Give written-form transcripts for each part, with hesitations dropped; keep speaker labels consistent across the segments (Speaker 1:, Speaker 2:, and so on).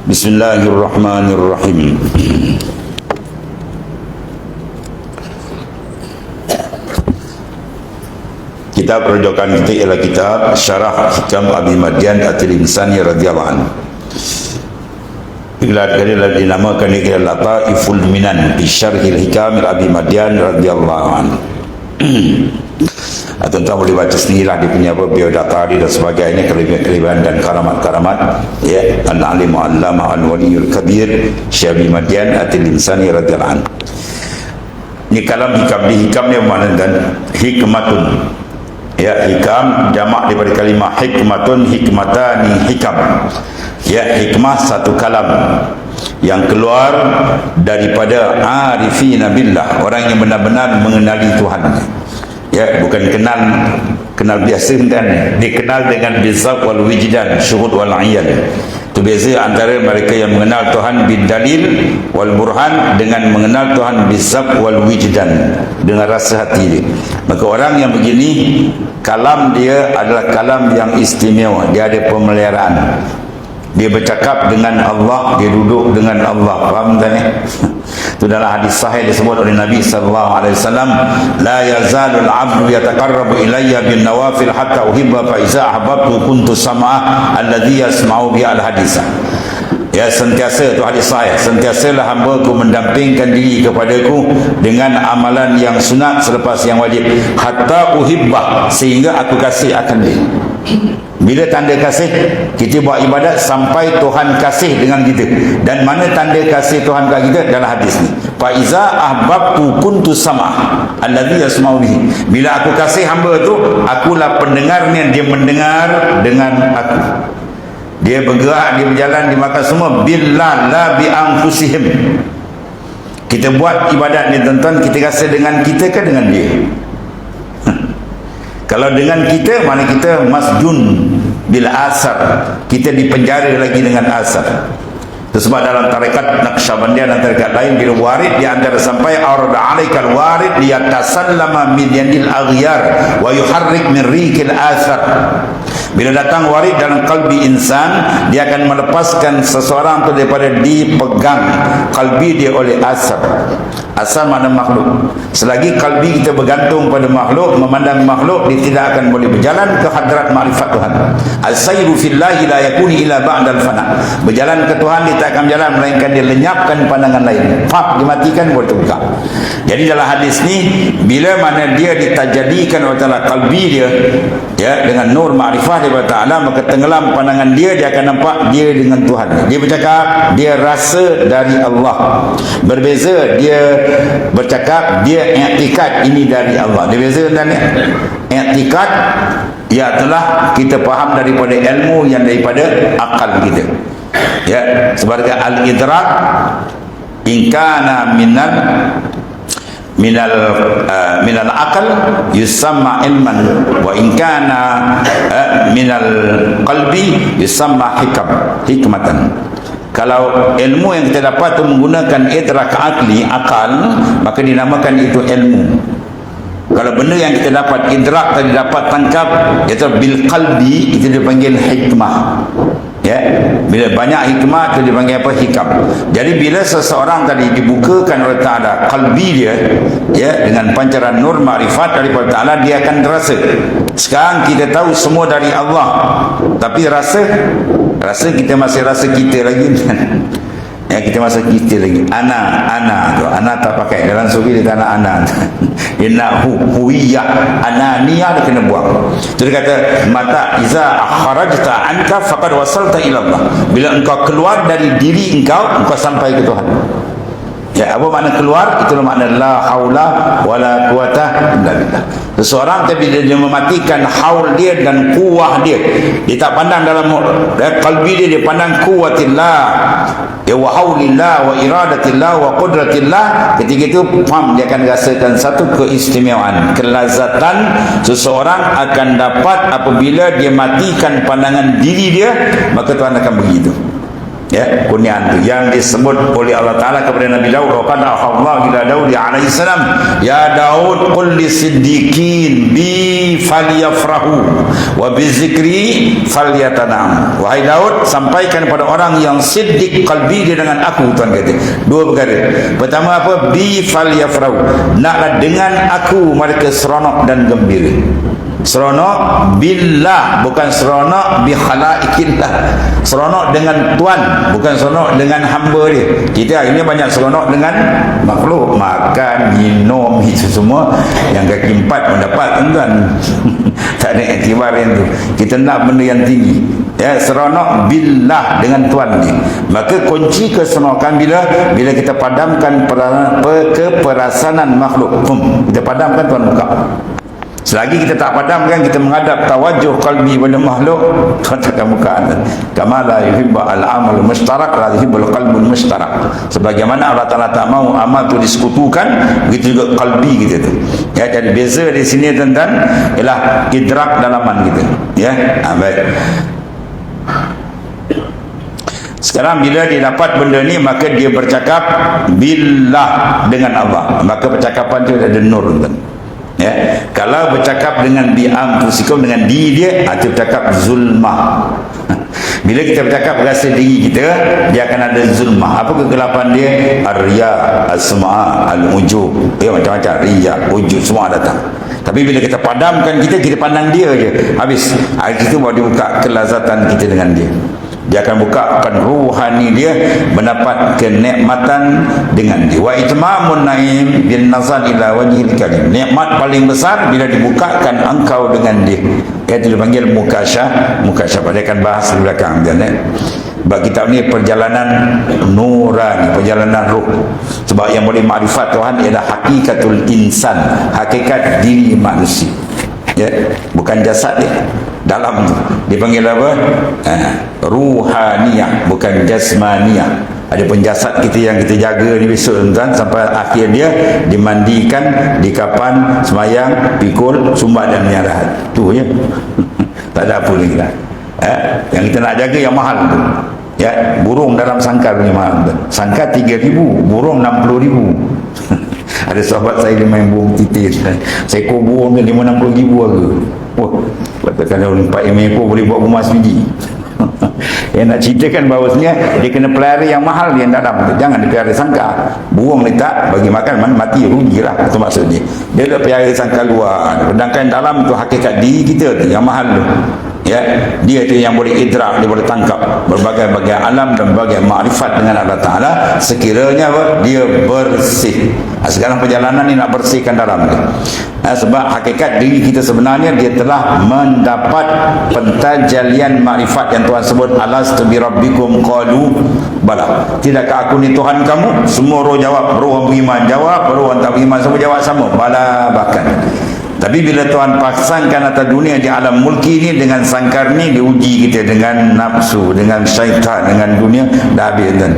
Speaker 1: Bismillahirrahmanirrahim. Kitab rujukan kita ialah kitab Syarah Hikam Abi Madian At-Tilmisani radhiyallahu anhu. Adalah dinamakan dengan Lataiful Minan fi Syarhil Hikam Abi Madian radhiyallahu anhu. Tuan-tuan boleh baca sendirilah dia punya biodata dia dan sebagainya, kelebihan dan karamat-karamat, ya. Al-Alim Al-Allamah Al-Waliyul Kabir Syekh Abi Madian At-Tilmisani radhiyallahu anhu. Ini kalam hikam, di hikam dia bermakna hikmatun, ya. Hikam jamak daripada kalimah hikmatun, hikmatani, hikam, ya. Hikmah satu kalam yang keluar daripada arifina billah, orang yang benar-benar mengenali Tuhan, ya. Bukan kenal biasa kan, dikenal dengan bizab wal wijdan, syuhud wal ayan. Itu beza antara mereka yang mengenal Tuhan bidalil wal burhan dengan mengenal Tuhan bizab wal wijdan, dengan rasa hati dia. Maka orang yang begini, kalam dia adalah kalam yang istimewa, dia ada pemeliharaan. Dia bercakap dengan Allah, dia duduk dengan Allah. Faham tak ni? Itu dalam hadis sahih disebut oleh Nabi SAW, la yazalul abdu yataqarrabu ilayya bin nawafil hatta uhibba fa iza ahbabtu kuntu sam'ah alladhi yasma'u bi al-hadisah. Ya, sentiasa, itu hadis sahih, sentiasalah hamba ku mendampingkan diri kepadaku dengan amalan yang sunat selepas yang wajib, hatta uhibbah, sehingga aku kasih akan dia. Bila tanda kasih? Kita buat ibadat sampai Tuhan kasih dengan kita. Dan mana tanda kasih Tuhan kat kita? Dalam hadis ni, fa iza ahbabtu kuntu sam'ah alladhi yasma'u bihi. Bila aku kasih hamba tu, akulah pendengarnya, dia mendengar dengan aku. Dia bergerak, dia berjalan, dia makan semua billah la bi anfusihim. Kita buat ibadat ni tuan-tuan, kita rasa dengan kita ke dengan dia? Kalau dengan kita, mana kita masjun bil asar, kita dipenjara lagi dengan asar. Itu sebab dalam tarekat Naqsyabandiyah dan tarekat lain, bila warid di antara sampai arda alaikal warid liyatasallama min yadil aghyar wa yuharrik min rikil asar. Bila datang warid dalam kalbi insan, dia akan melepaskan seseorang itu daripada dipegang kalbi dia oleh asar. Asal makna makhluk. Selagi kalbi kita bergantung pada makhluk, memandang makhluk, dia tidak akan boleh berjalan ke hadrat ma'rifat Tuhan. Al-sayru fillahi la yakuni ila ba'dal fana. Berjalan ke Tuhan, dia tak akan berjalan melainkan dia lenyapkan pandangan lain. Fak, dimatikan, boleh terbuka. Jadi dalam hadis ni, bila mana dia ditajadikan oleh Ta'ala kalbi dia, ya, dengan nur ma'rifah daripada Ta'ala, maka tenggelam pandangan dia, dia akan nampak dia dengan Tuhan. Dia bercakap, dia rasa dari Allah. Berbeza, dia bercakap, dia i'tikad ini dari Allah. Dia beza dan i'tikad ialah kita faham daripada ilmu yang daripada akal kita, ya. Sebagai al-idrak in kana minal akal yusamma ilman, wa in kana minal qalbi yusamma hikmatan. Kalau ilmu yang kita dapat itu menggunakan idrak akli, akal, maka dinamakan itu ilmu. Kalau benda yang kita dapat idrak tadi, dapat tangkap, itu bil qalbi, itu dipanggil hikmah, ya. Bila banyak hikmah itu dipanggil apa? Hikam. Jadi bila seseorang tadi dibukakan oleh Ta'ala kalbi dia, ya, dengan pancaran nur ma'rifat daripada Ta'ala, dia akan terasa. Sekarang kita tahu semua dari Allah, tapi rasa kita masih rasa kita lagi. Ya, kita masih kita lagi. Ana tu, ana tak pakai dalam sufi, dia tak nak ana. Dia nak huwiyah, ananiyah, dia kena buang. Jadi kata mata iza kharajta anka faqad wasalta ila Allah. Bila engkau keluar dari diri engkau sampai ke Tuhan. Ya, apa makna keluar? Itulah makna la haula wala quwata illa billah. Seseorang tapi dia mematikan haul dia dan kuwah dia. Dia tak pandang dalam kalbi dia, dia pandang kuwatillah, ya, wa haulillah wa iradatillah wa qudratillah. Ketika itu faham, dia akan rasakan satu keistimewaan, kelazatan seseorang akan dapat apabila dia matikan pandangan diri dia, maka Tuhan akan begitu. Ya, kurniaan itu yang disebut oleh Allah Ta'ala kepada Nabi Daud, wa qad Allah ila Daud alaihi salam, ya Daud qul lisiddiqin bi falyafrahu wa bi zikri falyatanam. Wahai Daud, sampaikan pada orang yang siddiq qalbi dia dengan aku. Tuan kata dua perkara. Pertama apa? Bi falyafrahu, naklah dengan aku mereka seronok dan gembira. Seronok billah, bukan seronok bi khalaikillah. Seronok dengan Tuhan, bukan seronok dengan hamba dia. Kita hari ini banyak seronok dengan makhluk, makan, minum, itu semua yang kaki empat mendapat, tuan. Tak ada iktibar yang tu. Kita nak benda yang tinggi. Ya, seronok billah dengan Tuhan ni. Maka kunci keseronokan bila kita padamkan keperasanan makhluk. Kita padamkan, Tuhan buka. Selagi kita tak padamkan, kita menghadap tawajuh qalbi pada makhluk, Tuhan takkan buka. Kama la yuhibbu al-amal mushtarak la yuhibbu al-qalbul mushtarak. Sebagaimana Allah Ta'ala tak mau amal tu disekutukan, begitu juga qalbi kita tu. Ya, jadi beza di sini tentang ialah idrak dalaman kita. Ya, baik. Sekarang bila dia dapat benda ni, maka dia bercakap billah dengan Allah. Maka percakapan tu ada nur, tuan. Ya, kalau bercakap dengan bi'amfusikum, dengan diri dia, itu bercakap zulmah. Bila kita bercakap rasa diri kita, dia akan ada zulmah. Apa kegelapan dia? Ar-riya, as-sum'a, al-ujub. Ya, macam-macam riya, ujub, semua datang. Tapi bila kita padamkan kita pandang dia je, habis. Hari itu baru dibuka kelazatan kita dengan dia. Dia akan bukakan ruhani dia, mendapat kenikmatan dengan dia. Wa itmamun naim bin nazar ila wajhil karim. Nikmat paling besar bila dibukakan engkau dengan dia. Itu dipanggil mukasyafah. Dia akan bahas di belakang dia. Sebab kitab ni perjalanan nurani, perjalanan ruh. Sebab yang boleh makrifat Tuhan ialah hakikatul insan, hakikat diri manusia. Ya, bukan jasad dia. Dalam tu dipanggil apa? Ruhaniyah, bukan jasmaniyah. Ada pun jasad kita yang kita jaga ni besok, tuan, sampai akhir dia dimandikan, dikapan, semayang, pikul, sumbat dan menyarahat. Tu je. Tak ada apa lagi lah. Yang kita nak jaga yang mahal tu. Ya, burung dalam sangkar punya mahal. Sangkar 3,000, burung 60,000. Ada sahabat saya dia main burung titis. Seekor burung dia 50-60,000 harga. Wah, kalau 4 ekor boleh buat rumah sebiji. Yang nak ceritakan bahawasanya dia kena pelihara yang mahal yang dalam. Jangan dia pelihara sangkar. Burung letak bagi makan, mana mati rugilah. Itu maksudnya. Dia tak pelihara sangkar luar. Sedangkan dalam tu hakikat diri kita tu yang mahal tu. Ya, dia itu yang boleh idrak, dia boleh tangkap berbagai-bagai alam dan berbagai makrifat dengan Allah Ta'ala sekiranya apa? Dia bersih. Sekarang perjalanan ni nak bersihkan dalam dia. Sebab hakikat diri kita sebenarnya dia telah mendapat pentajalian makrifat yang Tuhan sebut, alastu bi rabbikum qalu bala. Tidakkah aku ni Tuhan kamu? Semua roh jawab, roh beriman jawab, roh tak beriman semua jawab sama, bala bahkan. Tapi bila Tuhan pasangkan atas dunia di alam mulki ni dengan sangkar ni, diuji kita dengan nafsu, dengan syaitan, dengan dunia, dah habis, kan?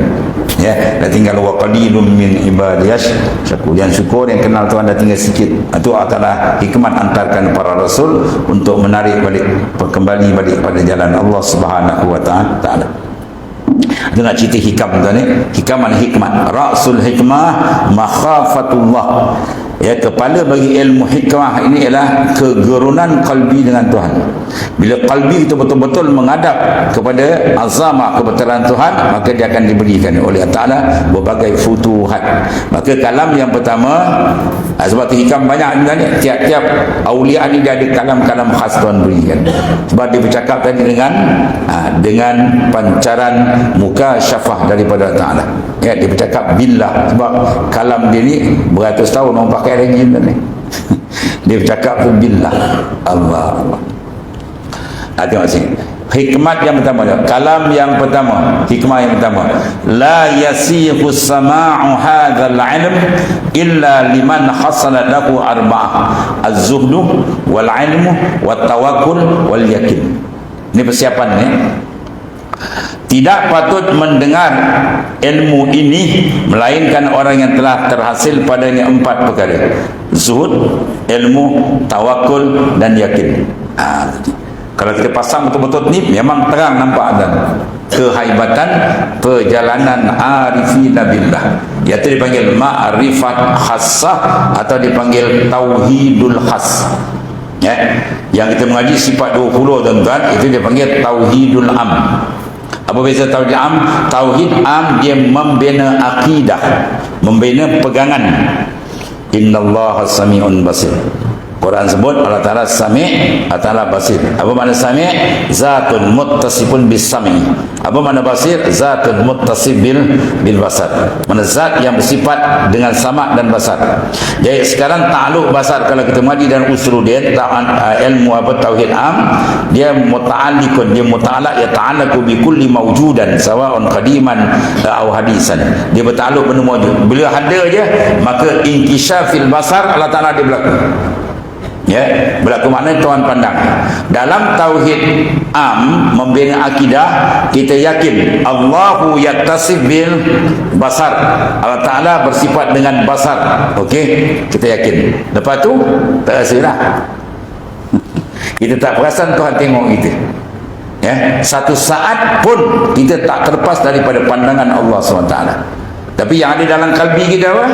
Speaker 1: Ya, dah tinggal wa qalilun min ibadiyas syakur. Yang syukur, yang kenal Tuhan dah tinggal sikit. Itu adalah hikmat antarkan para rasul untuk menarik balik, kembali balik pada jalan Allah Subhanahu wa Ta'ala. Itu nak cerita hikam tuan ni. Hikam mana hikmat? Ra'sul hikmah makhafatullah. Ya, kepala bagi ilmu hikmah ini ialah kegerunan kalbi dengan Tuhan. Bila kalbi itu betul-betul menghadap kepada azamah kebesaran Tuhan, maka dia akan diberikan oleh Allah Ta'ala berbagai futuhat. Maka kalam yang pertama, sebab tu hikam banyak sebenarnya. Tiap-tiap awliya ni dia ada kalam-kalam khas Tuhan berikan. Sebab dia bercakap tadi dengan pancaran mukasyafah daripada Allah Ta'ala. Ya, dia bercakap billah. Sebab kalam dia ni beratus tahun orang pakai lagi ni. Dia bercakap tu billah. Allah. Tengok sini. Hikmat yang pertama, kalam yang pertama, hikmah yang pertama, la yasihu sama'u hadzal ilm illa liman hasala lahu arba'ah, az-zuhdu wal ilmu wat tawakkul wal yakin. Ini persiapan ni. Tidak patut mendengar ilmu ini melainkan orang yang telah terhasil padanya 4 perkara: zuhud, ilmu, tawakul dan yakin. Kalau kita pasang betul-betul ni, memang terang nampak dan kehaibatan perjalanan arifina billah, iaitu dipanggil ma'rifat khassah atau dipanggil tauhidul khas. Ya, yang kita mengaji sifat 20 tuan-tuan, itu dipanggil tauhidul am. Apa beza tauhid am? Tauhid am dia membina akidah, membina pegangan. Innallaha sami'un basir. Quran sebut Allah Ta'ala Sami', Allah Ta'ala Basir. Apa makna Sami'? Zatun muttasifun bis sami'. Apa makna Basir? Zatun muttasif bil basar. Mana zat yang bersifat dengan sama dan basar. Jadi sekarang ta'aluk basar, kalau kita mandi dan usuluddin ilmu apa tauhid am, dia muta'alliqun, dia muta'allaq, ya ta'allaqu bi kulli mawjudan sawa'un qadiman aw hadisan. Dia bertakluk benda mawjud. Bila ada je, maka inkishafil basar Allah Ta'ala dia berlaku. Ya, berlaku makna tuan pandang. Dalam tauhid am membina akidah, kita yakin Allahu yattasif bil basar. Allah Ta'ala bersifat dengan basar. Okey, kita yakin. Lepas tu tak rasalah. Kita tak perasan Tuhan tengok kita. Ya, satu saat pun kita tak terlepas daripada pandangan Allah SWT. Tapi yang ada dalam kalbi kita apa?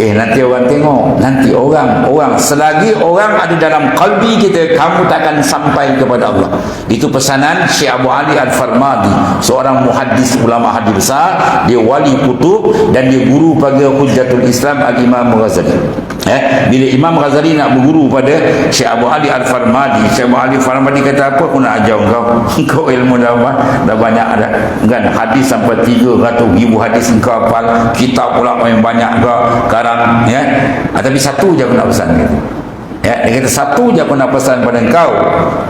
Speaker 1: Nanti orang tengok, nanti orang selagi orang ada dalam kalbi kita, kamu takkan sampai kepada Allah. Itu pesanan Syekh Abu Ali Al-Farmadi, seorang muhaddis, ulama hadis besar. Dia wali kutub dan dia guru pada Hujjatul Islam Al-Imam Ghazali. Bila Imam Ghazali nak berguru pada Syekh Abu Ali Al-Farmadi, Syekh Abu Ali Al-Farmadi kata, apa aku nak ajar kau? Kau ilmu dah banyak dah. Kan hadis sampai 300,000 hadis engkau hafal, kitab pula yang banyak kau sekarang, ya. Tapi satu je aku nak pesan gitu. Ya, dia kata satu je aku nak pesan pada engkau,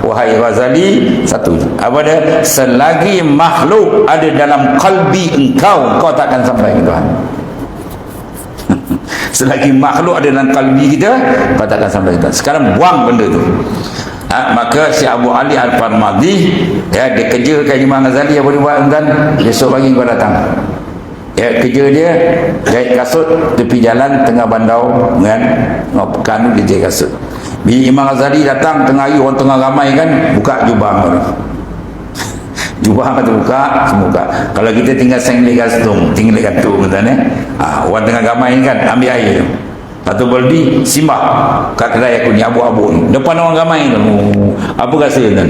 Speaker 1: wahai Ghazali, satu je. Apa dia? Selagi makhluk ada dalam kalbi engkau, kau takkan sampai ke Tuhan. Selagi makhluk ada dalam kalbi kita, kau takkan sampai ke Tuhan. Sekarang buang benda tu. Maka Syekh Abu Ali Al-Farmadi, ya, dia kerjakan Imam Ghazali apa dia buat kan? Besok pagi kau datang. Ya, kerja dia jahit kasut tepi jalan tengah bandau kan, pekan dia jahit kasut. Bila Imam Ghazali datang tengah hari, orang tengah ramai kan, buka jubah jubah tu buka, semua buka. Kalau kita tinggal senglik gantung kan, orang tengah ramai kan, ambil air tu, satu baldi simbah kat kedai aku ni, abu-abu ni depan orang ramai tu. Apa rasa tu?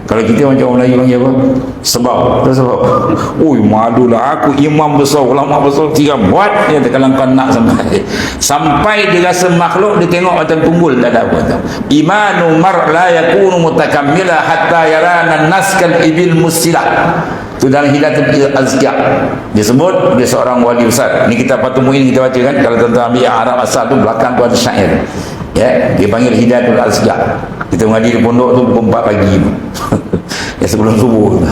Speaker 1: Kalau kita macam orang Melayu panggil apa? Sebab. Ui, malulah aku, imam besar, ulama besar, tiga buat dia kalau kau nak sampai dia rasa makhluk, dia tengok macam tunggul, tak ada apa. Imanu mar la yakunu mutakammila hatta yarana naskal ibil musilah. Itu dalam Hidayatul Azkiya dia sebut, dia seorang wali besar. Ni kita patut muin kita baca kan, kalau tuan-tuan ambil Arab asal tu, belakang tu ada syair. Ya, dia panggil Hidayatul Azkiya. Kita mengaji di pondok tu pukul 4 pagi ya, sebelum subuh.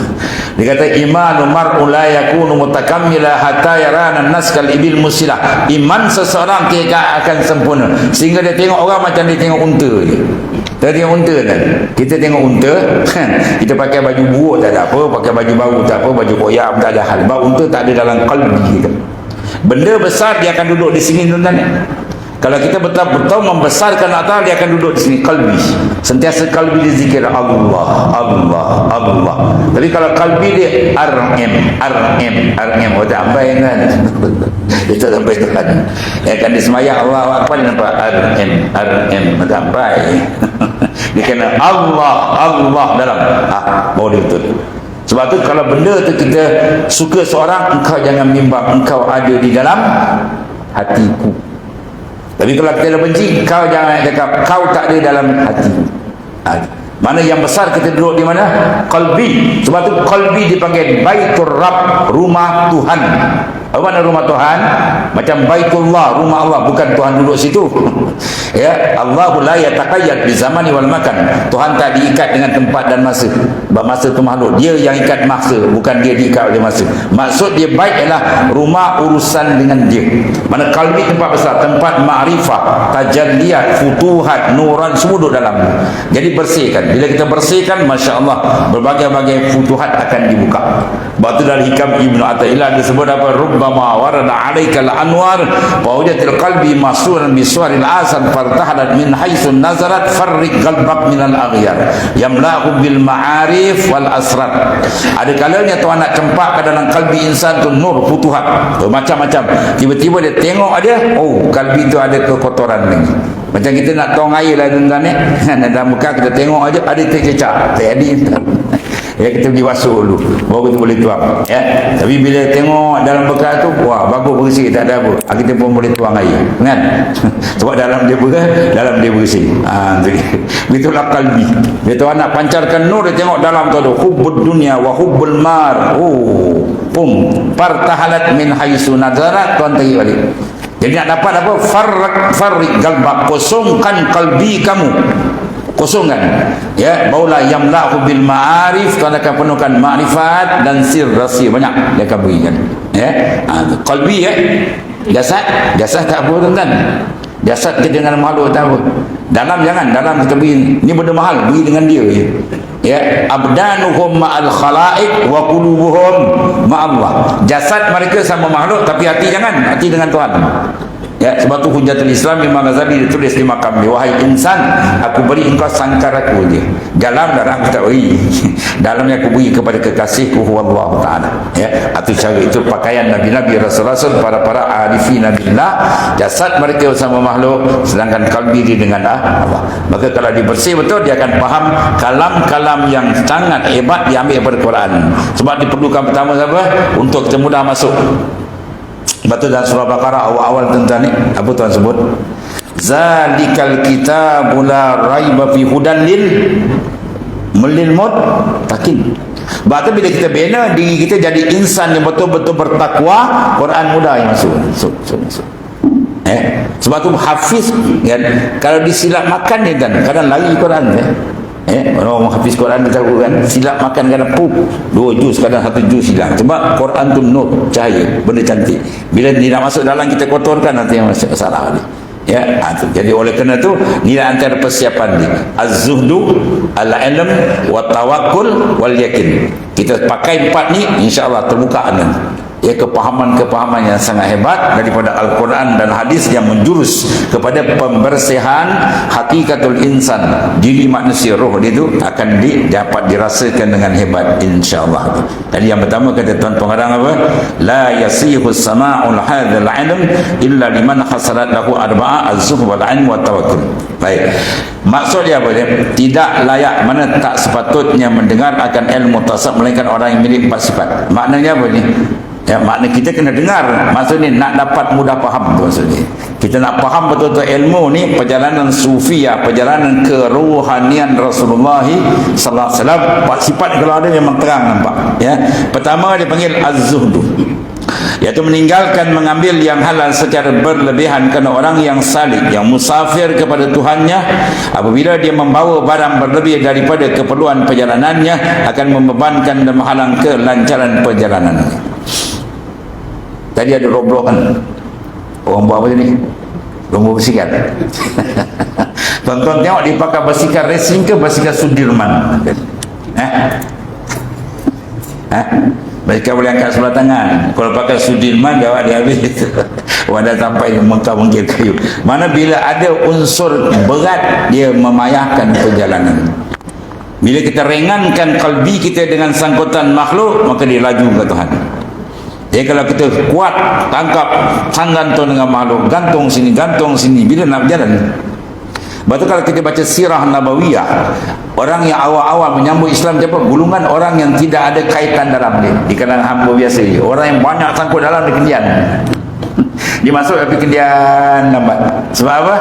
Speaker 1: Dia kata imanu mar'u la yakunu mutakammila hatta yarana naskal ibil musilah. Iman seseorang tidak akan sempurna sehingga dia tengok orang macam dia tengok unta je. Dia tengok unta kan, kita tengok unta kita pakai baju buruk tak ada apa, pakai baju baru tak apa, baju koyak tak ada hal. Sebab unta tak ada dalam kalbi kita. Benda besar dia akan duduk di sini tuan-tuan. Kalau kita betul-betul membesarkan Allah, dia akan duduk di sini, kalbi. Sentiasa kalbi dia zikir Allah, Allah, Allah. Tapi kalau kalbi dia RM, oh tak sampai kan. Dia tak sampai Tuhan. Ya kan, dia semayang Allah apa dia nampak RM, tak sampai. Dia kena Allah dalam. Baru dia betul. Sebab tu kalau benda tu kita suka seorang, engkau jangan bimbang, engkau ada di dalam hatiku. Tapi kalau kita dah benci, kau jangan cakap kau tak ada dalam hati. Mana yang besar kita duduk di mana? Qalbi. Sebab tu qalbi dipanggil Baitur Rabb, rumah Tuhan. Apa makna rumah Tuhan? Macam Baitullah, rumah Allah, bukan Tuhan duduk situ. Ya, Allahu la yataqayyad bi zamani wal makan. Tuhan tak diikat dengan tempat dan masa. Masa itu makhluk, dia yang ikat masa, bukan dia diikat oleh masa. Maksud dia baik ialah rumah urusan dengan dia. Mana kalbi tempat besar, tempat ma'rifah, tajalliyat, futuhat, nuran, semua duduk dalam. Jadi bersihkan. Bila kita bersihkan, masya Allah, berbagai-bagai futuhat akan dibuka. Batu dari hikam Ibnu Athaillah disebut apa? Rubbama warada alaikal anwar fawjatil qalbi masuran biswaril asad fartahalat min haitsu nazarat farriq qalbak minal aghyar yamla'u bil ma'arif wal asrar. Ada kalanya Tuhan nak cempak ke dalam kalbi insan tu nur futuhat, macam-macam. Tiba-tiba dia tengok ada, oh kalbi tu ada kekotoran lagi. Macam kita nak tuang air lah tuan-tuan ni, dalam bekas kita tengok aja ada tercecah, jadi ya kita pergi basuh dulu baru kita boleh tuang, ya. Tapi bila tengok dalam bekas tu, wah bagus bersih, tak ada apa, kita pun boleh tuang air, kan? Sebab dalam dia bersih. Begitulah kalbi. Dia Tuhan nak pancarkan nur, dia tengok dalam tu ada hubbud dunia wa hubbul mar. Partahalat min haitsu nazarat. Tuan tarik balik. Jadi nak dapat apa? Farriq qalbak, kosongkan kalbi kamu, kosongkan, ya. Baula yamla'u bil ma'arif, Tuhan akan penuhkan ma'rifat dan sir rahsia banyak dia akan berikan, ya. Kalbi, ya. Jasad tak apa tuan-tuan. Jasad kita dengan makhluk tak apa. Dalam jangan, dalam kita beri ni benda mahal, beri dengan dia, ya. Abdanuhum ma'al khalaiq wa qulubuhum ma'allah. Jasad mereka sama makhluk, tapi hati jangan, hati dengan Tuhan, ya. Sebab tu Hujjatul Islam Imam Ghazali ditulis di makam dia, wahai insan, aku beri engkau sangkaraku je, dalam aku tak beri. Dalamnya aku beri kepada kekasihku Allah Ta'ala, ya. Itu cara, itu pakaian Nabi-Nabi Rasul-Rasul, para arifin Nabiullah. Jasad mereka sama makhluk, sedangkan kalbi dia dengan Allah. Maka kalau dia bersih betul, dia akan faham kalam-kalam yang sangat hebat diambil daripada Quran. Sebab diperlukan pertama apa? Untuk kita mudah masuk. Betul dalam surah Baqarah awal-awal tentang ni, apa Tuhan sebut? Zalikal kitabul la raiba fi hudan lil muttaqin. Berarti bila kita bina diri kita jadi insan yang betul-betul bertakwa, Quran mudah yang masuk. Sebab tu hafiz, kan? Kalau disilap makan dia kan, kadang lari Quran, orang hafiz Quran dia tahu kan, silap makan kadang 2 juz, kadang 1 juz hilang. Sebab Quran tu nur, cahaya, benda cantik. Bila dia nak masuk dalam kita kotorkan, nanti yang masuk salah ni, ya. Jadi oleh kerana tu nilai antara persiapan ni az-zuhdu, al-ilm wa tawakkul wal yakin. Kita pakai 4 ni, insya-Allah terbuka dengan, ya, kepahaman-kepahaman yang sangat hebat daripada Al-Quran dan hadis yang menjurus kepada pembersihan hakikatul insan, diri manusia, roh dia itu akan dapat dirasakan dengan hebat, insya-Allah. Jadi yang pertama kata Tuan Pengarang apa? La yasihu sama'ul hadzal ilm illa liman hasalat lahu arba'a az-zuhd wal 'ilm wa tawakkul. Baik. Maksud dia apa dia? Tidak layak, mana tak sepatutnya mendengar akan ilmu tasawuf melainkan orang yang memiliki 4 sifat. Maknanya apa ni? Ya, makna kita kena dengar. Maksudnya nak dapat mudah faham tu maksudnya. Kita nak faham betul-betul ilmu ni, perjalanan sufia, perjalanan kerohanian Rasulullah sallallahu alaihi wasallam. 4 sifat kalau ada memang terang nampak, ya. Pertama dia panggil az-zuhdu, iaitu meninggalkan mengambil yang halal secara berlebihan, kerana orang yang salik, yang musafir kepada Tuhannya, apabila dia membawa barang berlebih daripada keperluan perjalanannya, akan membebankan dan menghalang kelancaran perjalanannya. Tadi ada roblokan, orang buat apa ni? Lomba bersikal. Tonton tengok dia pakai basikal racing ke basikal Sudirman? Basikal boleh angkat sebelah tangan. Kalau pakai Sudirman, jawab dia habis. Wadah sampai mengkir kayu. Mana bila ada unsur berat, dia memayahkan perjalanan. Bila kita ringankan kalbi kita dengan sangkutan makhluk, maka dia laju ke Tuhan. Jadi kalau kita kuat tangkap gantung dengan makhluk, gantung sini, bila nak berjalan. Lepas tu kalau kita baca sirah Nabawiyah, orang yang awal-awal menyambut Islam siapa? Gulungan orang yang tidak ada kaitan dalam dia, di kalangan hamba biasa dia. Orang yang banyak sangkut dalam dia kendian. Dia masuk tapi kendian lambat. Sebab apa?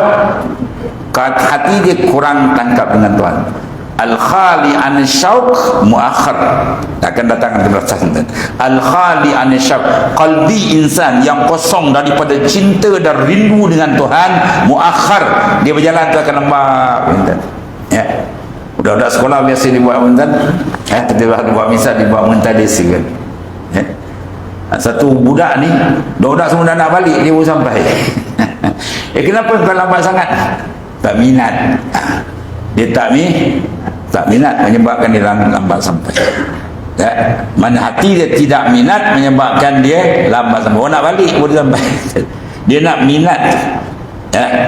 Speaker 1: Hati dia kurang tangkap dengan Tuhan. Al-khali an syauq muakhir, akan datang nanti belasan. Al-khali an syauq, qalbi insan yang kosong daripada cinta dan rindu dengan Tuhan, muakhir, dia berjalan tu akan lambat, ya. Budak-budak sekolah biasa dibuat tiba-tiba buat misal dibuat mentadis kan, ya. Satu budak ni, budak semua dah nak balik, dia baru sampai. Kenapa kau lambat sangat? Tak minat. Dia tak minat, menyebabkan dia lambat sampai. Mana hati dia tidak minat menyebabkan dia lambat sampai. Nak balik boleh lambat. Dia nak minat.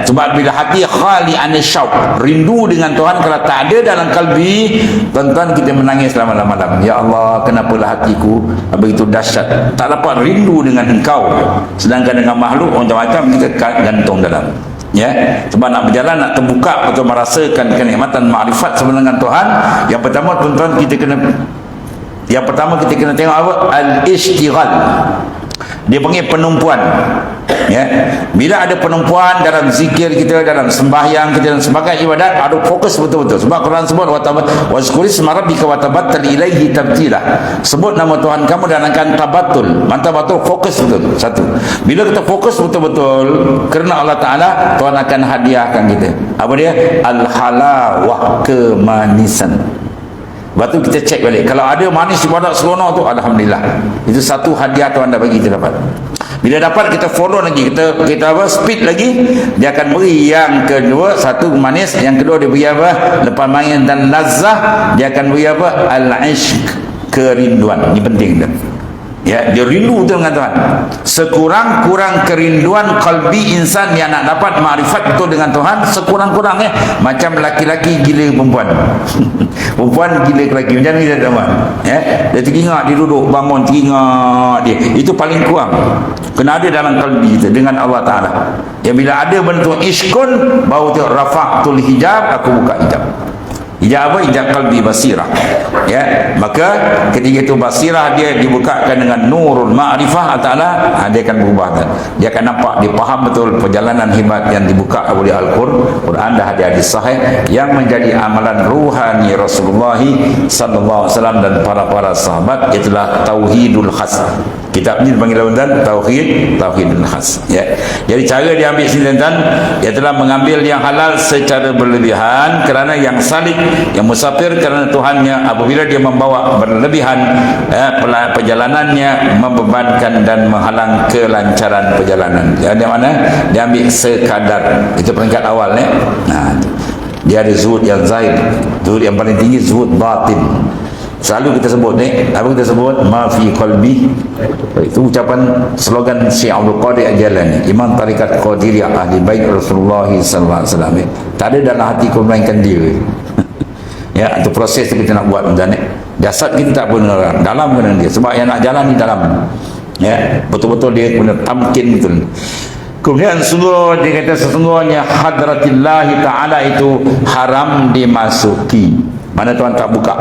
Speaker 1: Sebab bila hati khali anisyauq, rindu dengan Tuhan, kalau tak ada dalam kalbi, tuan-tuan, kita menangis lama-lama. Ya Allah, kenapalah hatiku begitu dahsyat, tak dapat rindu dengan Engkau. Sedangkan dengan makhluk macam-macam kita gantung dalam. Sebab nak berjalan, nak terbuka untuk merasakan kenikmatan makrifat sebenar dengan Tuhan, yang pertama tuan-tuan kita kena tengok apa? Al-ishtighal. Dia panggil penumpuan. Bila ada penumpuan dalam zikir kita, dalam sembahyang kita dan sebagainya ibadat, ada fokus betul-betul. Sebab Quran sebut wazkuri isma rabbika wa tabattal ilaihi tabtila. Sebut nama Tuhan kamu dan akan tabattul. Mantap betul, fokus betul. Satu. Bila kita fokus betul-betul kerana Allah Taala, Tuhan akan hadiahkan kita. Apa dia? Al-halawah, kemanisan. Lepas tu kita cek balik. Kalau ada manis ibadat seronok tu, alhamdulillah. Itu satu hadiah Tuhan dah bagi kita dapat. Bila dapat, kita follow lagi, kita speed lagi, dia akan beri yang kedua, satu manis, yang kedua dia beri apa? Lepas main dan lazah, dia akan beri apa? Al-ishq, kerinduan. Ini penting dah. Dia rindu betul dengan Tuhan. Sekurang-kurang kerinduan kalbi insan yang nak dapat makrifat betul dengan Tuhan, sekurang-kurang macam laki-laki gila perempuan. Perempuan gila lelaki, macam ni dia teman. Dia teringak, dia duduk bangun teringak dia. Itu paling kurang. Kena ada dalam kalbi kita dengan Allah Ta'ala. Bila ada bentuk iskun, baru tu rafa'tul hijab, aku buka hijab. Hijab apa? Hijab kalbi, basirah. Maka ketika itu basirah dia dibukakan dengan nurul ma'rifah Ta'ala, dia akan berubah. Dia akan nampak, dia faham betul perjalanan hebat yang dibuka oleh Al-Quran dan hadis sahih yang menjadi amalan ruhani Rasulullah sallallahu alaihi wasallam dan para sahabat. Itulah tauhidul khas. Kitab ini dipanggil lawan tauhidul khas. Jadi cara dia ambil sini tuan, dia telah mengambil yang halal secara berlebihan kerana yang salik, yang musafir kerana Tuhannya, apabila dia membawa berlebihan perjalanannya membebankan dan menghalang kelancaran perjalanan. Jadi mana? Dia ambil sekadar. Itu peringkat awal dia ada zuhud yang zahir, zuhud yang paling tinggi zuhud batin. Selalu kita sebut apa kita sebut? Ma fi qalbi. Itu ucapan slogan Syekh Abdul Qadir Al-Jilani, Imam Tarikat Qadiriyah ahli bait Rasulullah sallallahu alaihi wasallam. Tak ada dalam hatiku melainkan dia. Itu proses yang kita nak buat tuan. Jasad kita tak pun orang dalam kena dia, sebab yang nak jalan di dalam. Betul-betul dia kena tamkin betul. Kemudian dia kata sesungguhnya hadratillah Ta'ala itu haram dimasuki. Mana Tuhan tak buka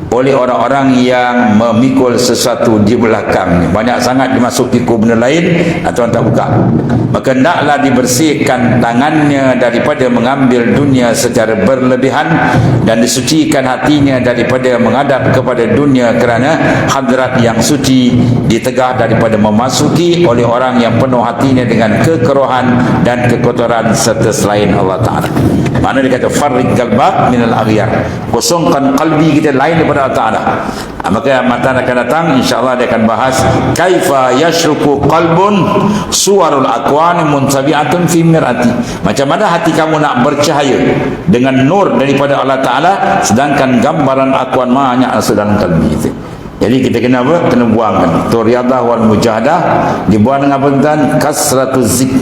Speaker 1: oleh orang-orang yang memikul sesuatu di belakang. Banyak sangat dimasuki ke benda lain, Tuhan tak buka. Maka hendaklah dibersihkan tangannya daripada mengambil dunia secara berlebihan dan disucikan hatinya daripada menghadap kepada dunia, kerana hadrat yang suci ditegah daripada memasuki oleh orang yang penuh hatinya dengan kekerohan dan kekotoran serta selain Allah Ta'ala. Mana dia kata farrik qalbak minal aghyar, kosongkan kalbi kita lain daripada Allah Ta'ala. Maka mata akan datang, insyaAllah dia akan bahas kaifa yashruku qalbun suwarul aqwan muntabi'atun fi mirati. Macam mana hati kamu nak bercahaya dengan nur daripada Allah Ta'ala, sedangkan gambaran aqwan banyak dalam kalbi itu. Jadi kita kena apa? Kena buangkan tu riadah wal mujahadah. Dibuang dengan apa tuan? Kasratuz zikr.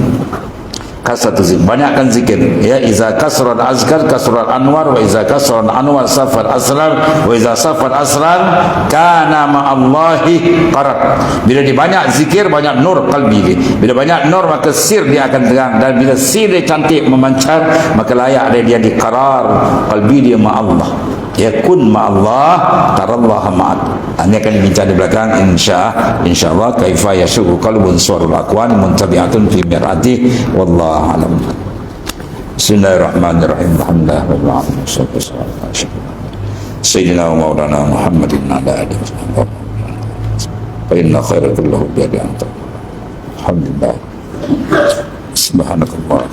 Speaker 1: Banyakkan zikir. Iza kasral azkar kasral anwar, wa iza kasral anwar safar asrar, wa iza safar asrar kana ma'allahi qarar. Bila dia banyak zikir, banyak nur kalbi dia. Bila banyak nur, maka sir dia akan terang, dan bila sir dia cantik memancar, maka layak dia di qarar, kalbi dia ma'allah. Yakun ma'allah tarallaha ma'at. Ini akan dibincang di belakang insyaallah kaifa yashuku qalbun suwarul aqwan muntabi'atun fi mirati wallahu alam. Bismillahirrahmanirrahim. Alhamdulillahirabbil alamin. Sayyidina wa maulana Muhammadin ala alihi wa sahbihi. Fa inna khairal kulluhu bi yadi anta. Alhamdulillah. Subhanakallah.